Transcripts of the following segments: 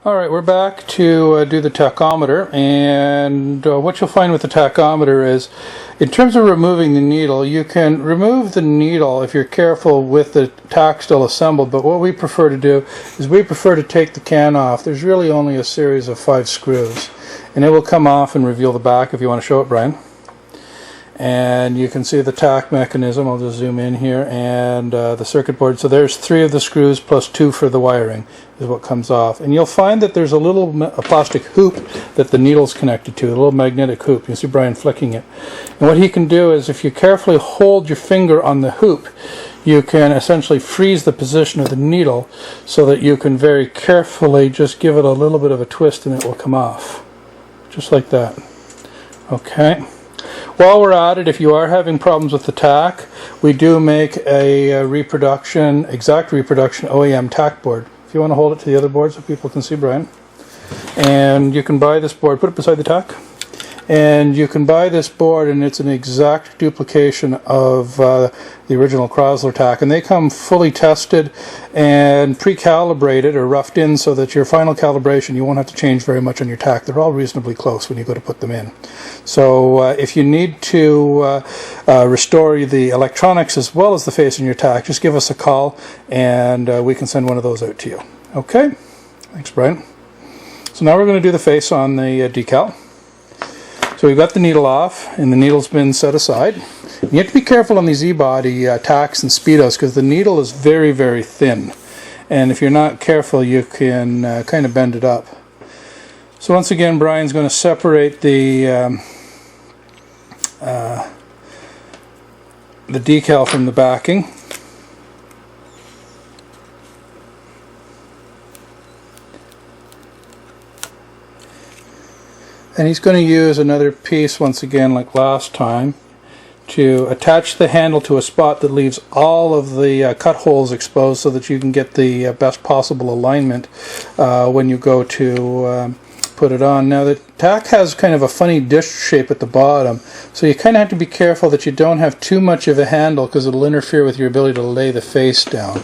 Alright, we're back to do the tachometer, and what you'll find with the tachometer is, in terms of removing the needle, you can remove the needle if you're careful with the tack still assembled, but what we prefer to do is we prefer to take the can off. There's really only a series of 5 screws, and it will come off and reveal the back if you want to show it, Brian. And you can see the tack mechanism. I'll just zoom in here, and the circuit board. So there's 3 of the screws plus 2 for the wiring is what comes off. And you'll find that there's a plastic hoop that the needle's connected to, a little magnetic hoop. You see Brian flicking it. And what he can do is, if you carefully hold your finger on the hoop, you can essentially freeze the position of the needle so that you can very carefully just give it a little bit of a twist and it will come off. Just like that. Okay. While we're at it, if you are having problems with the tack, we do make a reproduction, exact reproduction OEM tack board. If you want to hold it to the other board so people can see Brian. And you can buy this board, put it beside the tack. And you can buy this board, and it's an exact duplication of the original Chrysler tack. And they come fully tested and pre-calibrated or roughed in so that your final calibration, you won't have to change very much on your tack. They're all reasonably close when you go to put them in. So if you need to restore the electronics as well as the face in your tack, just give us a call, and we can send one of those out to you. Okay? Thanks, Brian. So now we're going to do the face on the decal. So we've got the needle off, and the needle's been set aside. You have to be careful on these E-body tacks and speedos because the needle is very, very thin. And if you're not careful, you can kind of bend it up. So once again, Brian's going to separate the decal from the backing. And he's going to use another piece, once again, like last time, to attach the handle to a spot that leaves all of the cut holes exposed so that you can get the best possible alignment when you go to put it on. Now the tack has kind of a funny dish shape at the bottom, so you kind of have to be careful that you don't have too much of a handle because it'll interfere with your ability to lay the face down.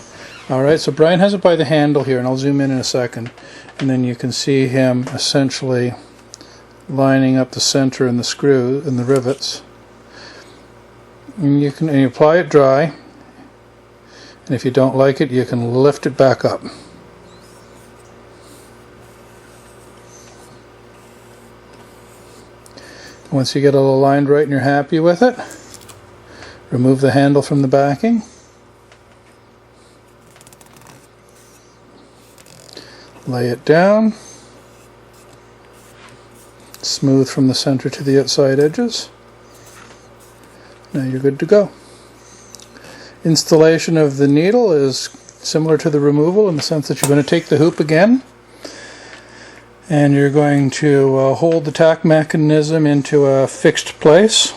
Alright, so Brian has it by the handle here, and I'll zoom in a second, and then you can see him essentially lining up the center and the screw and the rivets. And you apply it dry, and if you don't like it, you can lift it back up. Once you get it aligned right and you're happy with it, remove the handle from the backing. Lay it down. Smooth from the center to the outside edges. Now you're good to go. Installation of the needle is similar to the removal in the sense that you're going to take the hoop again, and you're going to hold the tack mechanism into a fixed place,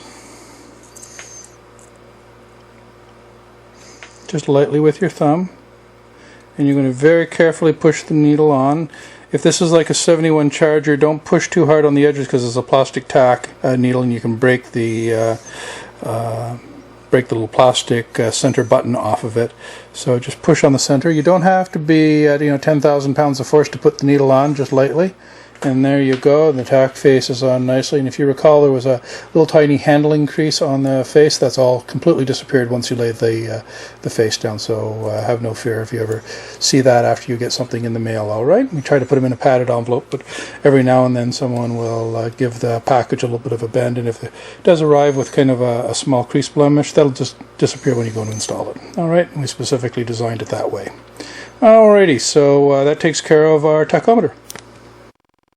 just lightly with your thumb, and you're going to very carefully push the needle on. If this is like a 71 Charger, don't push too hard on the edges because it's a plastic tack needle, and you can break the little plastic center button off of it. So just push on the center. You don't have to be at 10,000 pounds of force to put the needle on, just lightly. And there you go, the tack face is on nicely. And if you recall, there was a little tiny handling crease on the face. That's all completely disappeared once you lay the face down. So have no fear if you ever see that after you get something in the mail. All right, we try to put them in a padded envelope, but every now and then someone will give the package a little bit of a bend. And if it does arrive with kind of a small crease blemish, that'll just disappear when you go to install it. All right, we specifically designed it that way. Alrighty, so that takes care of our tachometer.